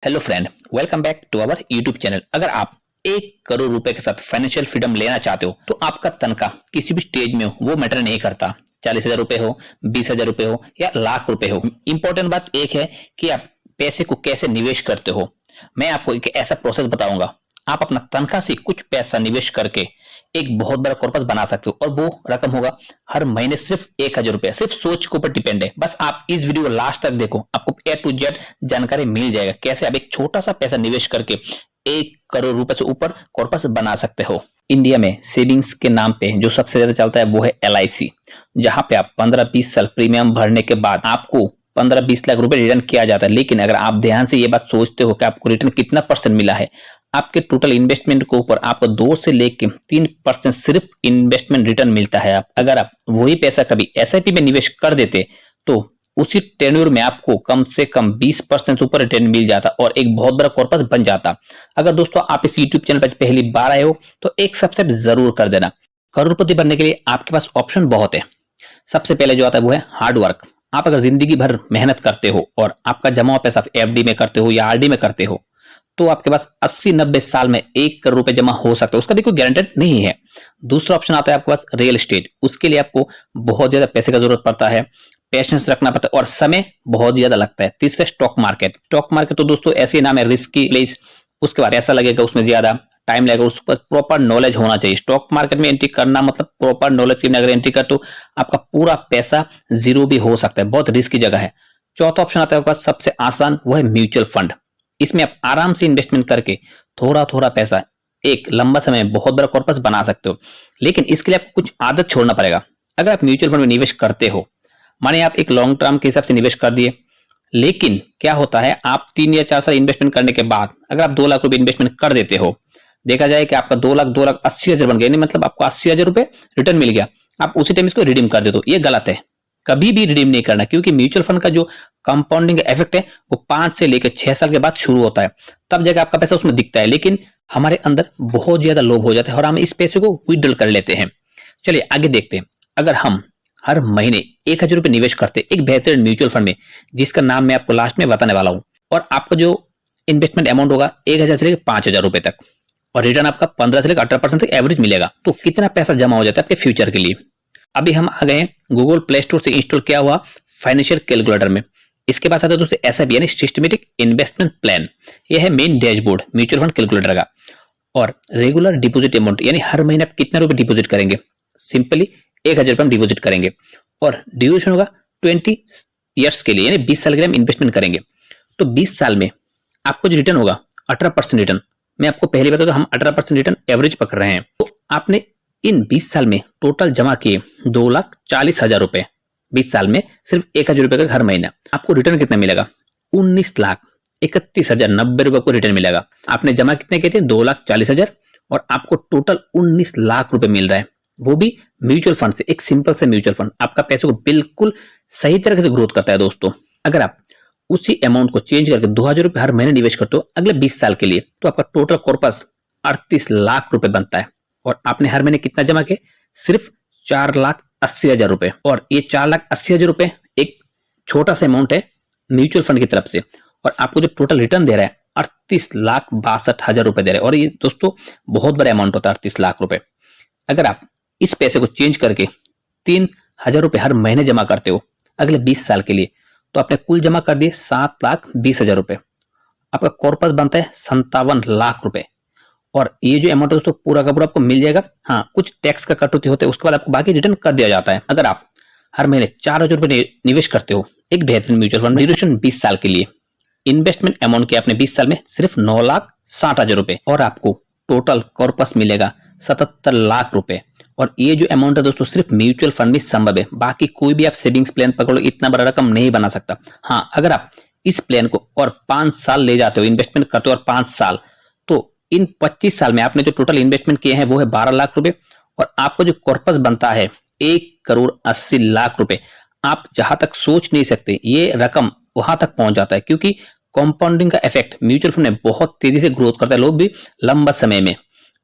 Hello friend, welcome back to our YouTube channel. अगर आप 1 करोड़ रुपए के साथ फाइनेंशियल फ्रीडम लेना चाहते हो तो आपका तनख्वाह किसी भी स्टेज में हो वो मैटर नहीं करता। 40,000 रुपए हो, 20,000 रुपए हो या लाख रुपए हो, इंपॉर्टेंट बात एक है कि आप पैसे को कैसे निवेश करते हो। मैं आपको एक ऐसा प्रोसेस बताऊंगा, आप अपना तनख्वाह से कुछ पैसा निवेश करके एक बहुत बड़ा कॉर्पस बना सकते हो और वो रकम होगा हर महीने सिर्फ 1,000 रुपया। सिर्फ सोच के ऊपर डिपेंड है। बस आप इस वीडियो को लास्ट तक देखो, आपको A to Z जानकारी मिल जाएगा कैसे आप एक छोटा सा पैसा निवेश करके 1 करोड़ रुपए से ऊपर कॉर्पस बना सकते हो। इंडिया में सेविंग्स के नाम पे जो सबसे ज्यादा चलता है वो है LIC, जहां पे आप 15-20 साल प्रीमियम भरने के बाद आपको 15-20 लाख रुपए रिटर्न किया जाता है। लेकिन अगर आप ध्यान से ये बात सोचते हो कि आपको रिटर्न कितना परसेंट मिला है, आपके टोटल इन्वेस्टमेंट के ऊपर आपको 2 से लेके 3% सिर्फ इन्वेस्टमेंट रिटर्न मिलता है। अगर आप वही पैसा कभी SIP में निवेश कर देते तो उसी टेन्योर में आपको कम से कम 20% ऊपर रिटर्न मिल जाता और एक बहुत बड़ा कॉर्पस बन जाता। अगर दोस्तों आप इस यूट्यूब चैनल पर पहली बार आए हो तो एक सब्सक्राइब जरूर कर देना। करोड़पति बनने के लिए आपके पास ऑप्शन बहुत है। सबसे पहले जो आता है वो है हार्ड वर्क। आप अगर जिंदगी भर मेहनत करते हो और आपका जमा हुआ पैसा FD में करते हो या RD में करते हो तो आपके पास 80-90 साल में 1 करोड़ रुपए जमा हो सकता है। उसका भी कोई गारंटेड नहीं है। दूसरा ऑप्शन आता है आपके पास रियल एस्टेट। उसके लिए आपको बहुत ज्यादा पैसे का जरूरत पड़ता है, पेशेंस रखना पड़ता है और समय बहुत ज्यादा लगता है। तीसरा स्टॉक मार्केट। स्टॉक मार्केट तो दोस्तों ऐसे नाम है, रिस्की प्लेस। उसके बाद ऐसा लगेगा उसमें ज्यादा टाइम लगेगा, उस पर प्रॉपर नॉलेज होना चाहिए। स्टॉक मार्केट में एंट्री करना मतलब प्रॉपर नॉलेज के बिना अगर एंट्री कर तो आपका पूरा पैसा जीरो भी हो सकता है, बहुत रिस्की जगह है। चौथा ऑप्शन आता है आपके पास सबसे आसान, वो है म्यूचुअल फंड। इसमें आप आराम से इन्वेस्टमेंट करके थोड़ा थोड़ा पैसा एक लंबा समय में बहुत बड़ा कॉर्पस बना सकते हो। लेकिन इसके लिए आपको कुछ आदत छोड़ना पड़ेगा। अगर आप म्यूचुअल फंड में निवेश करते हो, माने आप एक लॉन्ग टर्म के हिसाब से निवेश कर दिए, लेकिन क्या होता है आप 3 या 4 साल इन्वेस्टमेंट करने के बाद अगर आप 2 लाख रुपए इन्वेस्टमेंट कर देते हो, देखा जाए कि आपका 2,80,000 बन गया, मतलब आपको 80,000 रुपए रिटर्न मिल गया, आप उसी टाइम इसको रिडीम कर देते हो। ये गलत है, कभी भी रिडीम नहीं करना, क्योंकि म्यूचुअल फंड का जो कंपाउंडिंग इफेक्ट है वो 5 से लेकर 6 साल के बाद शुरू होता है, तब जाकर आपका पैसा उसमें दिखता है। लेकिन हमारे अंदर बहुत ज्यादा लोभ हो जाता है और हम इस पैसे को विड्रॉल कर लेते हैं। चलिए आगे देखते हैं। अगर हम हर महीने 1,000 रुपए निवेश करते एक बेहतरीन म्यूचुअल फंड में, जिसका नाम मैं आपको लास्ट में बताने वाला हूं, और आपका जो इन्वेस्टमेंट अमाउंट होगा 1,000 से लेकर 5,000 रुपए तक और रिटर्न आपका 15 से लेकर 18% तक एवरेज मिलेगा, तो कितना पैसा जमा हो जाता है आपके फ्यूचर के लिए। अभी हम आ गए गूगल प्ले स्टोर से इंस्टॉल किया हुआ फाइनेंशियल कैलकुलेटर में। इसके पास आता है दोस्तों SIP यानी सिस्टमेटिक इन्वेस्टमेंट प्लान। यह है main dashboard mutual fund calculator का। और रेगुलर डिपॉजिट अमाउंट यानी हर महीने आप कितना रुपए डिपॉजिट करेंगे, सिंपली 1,000 रुपए हम डिपॉजिट करेंगे और ड्यूरेशन होगा 20 ईयर्स के लिए, यानी 20 साल के लिए हम इन्वेस्टमेंट करेंगे। तो 20 साल में आपको जो रिटर्न होगा 18% रिटर्न। मैं आपको पहले बता दूं हम 18% रिटर्न एवरेज पकड़ रहे हैं। तो आपने इन 20 साल में टोटल जमा किए 2,40,000 रुपए। 20 साल में सिर्फ 1,000 रुपए का हर महीना, आपको रिटर्न कितना मिलेगा? 19,31,090 रुपए को रिटर्न मिलेगा। आपने जमा कितने किए थे? 2,40,000 और आपको टोटल 19 लाख रुपए मिल रहा है, वो भी म्यूचुअल फंड से। एक सिंपल से म्यूचुअल फंड आपका पैसे को बिल्कुल सही तरीके से ग्रोथ करता है दोस्तों। अगर आप उसी अमाउंट को चेंज करके 2,000 रुपए हर महीने निवेश करते हो अगले 20 साल के लिए, तो आपका टोटल कॉर्पस 38 लाख रुपए बनता है। और आपने हर महीने कितना जमा किया? सिर्फ 4,80,000 रुपए। और ये 4,80,000 रुपए एक छोटा सा अमाउंट है म्यूचुअल फंड की तरफ से, और आपको जो टोटल रिटर्न दे रहा है 38,62,000 रुपए दे रहा है। और ये दोस्तों बहुत बड़ा अमाउंट होता है 38 लाख रुपए। अगर आप इस पैसे को चेंज करके 3,000 रुपए हर महीने जमा करते हो अगले 20 साल के लिए, तो आपने कुल जमा कर दिए 7,20,000 रुपए। आपका कॉर्पस बनता है 57 लाख रुपए। और ये जो अमाउंट है दोस्तों पूरा का पूरा आपको मिल जाएगा। हाँ, कुछ टैक्स का कटौती होते हैं, उसके बाद आपको बाकी रिटर्न कर दिया जाता है। अगर आप हर महीने 4,000 रुपए निवेश करते हो एक बेहतरीन म्यूचुअल फंड, ड्यूरेशन 20 साल के लिए, इन्वेस्टमेंट अमाउंट किया आपने 20 साल में सिर्फ 9,60,000 रुपए, और आपको टोटल कॉर्पस मिलेगा 77 लाख रुपए। और ये जो अमाउंट है दोस्तों सिर्फ म्यूचुअल फंड में संभव है, बाकी कोई भी आप सेविंग्स प्लान पकड़ो इतना बड़ा रकम नहीं बना सकता। हाँ, अगर आप इस प्लान को और 5 साल ले जाते हो, इन्वेस्टमेंट करते हो और 5 साल, तो इन 25 साल में आपने जो टोटल इन्वेस्टमेंट किए हैं वो है 12 लाख रुपए, और आपको जो कॉर्पस बनता है 1,80,00,000 रुपए। आप जहां तक सोच नहीं सकते ये रकम वहां तक पहुंच जाता है, क्योंकि कंपाउंडिंग का इफेक्ट म्यूचुअल फंड में बहुत तेजी से ग्रोथ करता है, लोग भी लंबा समय में।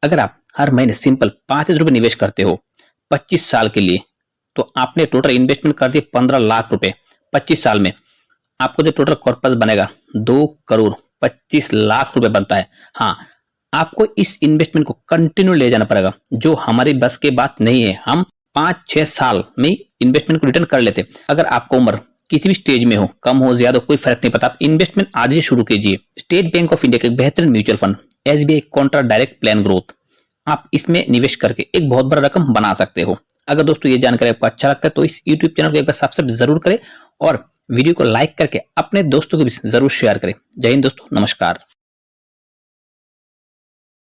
अगर आप हर महीने सिंपल 5,000 रुपए निवेश करते हो 25 साल के लिए, तो आपने टोटल इन्वेस्टमेंट कर दिए 15 लाख रुपए। 25 साल में आपको जो टोटल कॉर्पस बनेगा 2 करोड़ 25 लाख रुपए बनता है। हाँ, आपको इस इन्वेस्टमेंट को कंटिन्यू ले जाना पड़ेगा, जो हमारी बस की बात नहीं है। हम 5-6 साल में इन्वेस्टमेंट को रिटर्न कर लेते। अगर आपको उम्र किसी भी स्टेज में हो, कम हो ज्यादा, कोई फर्क नहीं पड़ता, आप इन्वेस्टमेंट आज ही शुरू कीजिए। स्टेट बैंक ऑफ इंडिया के एक बेहतरीन mutual fund SBI Contra direct plan growth, आप इसमें निवेश करके एक बहुत बड़ा रकम बना सकते हो। अगर दोस्तों ये जानकारी आपको अच्छा लगता है तो इस यूट्यूब चैनल को एक बार सब्सक्राइब जरूर करें और वीडियो को लाइक करके अपने दोस्तों को भी जरूर शेयर करें। जय हिंद दोस्तों, नमस्कार।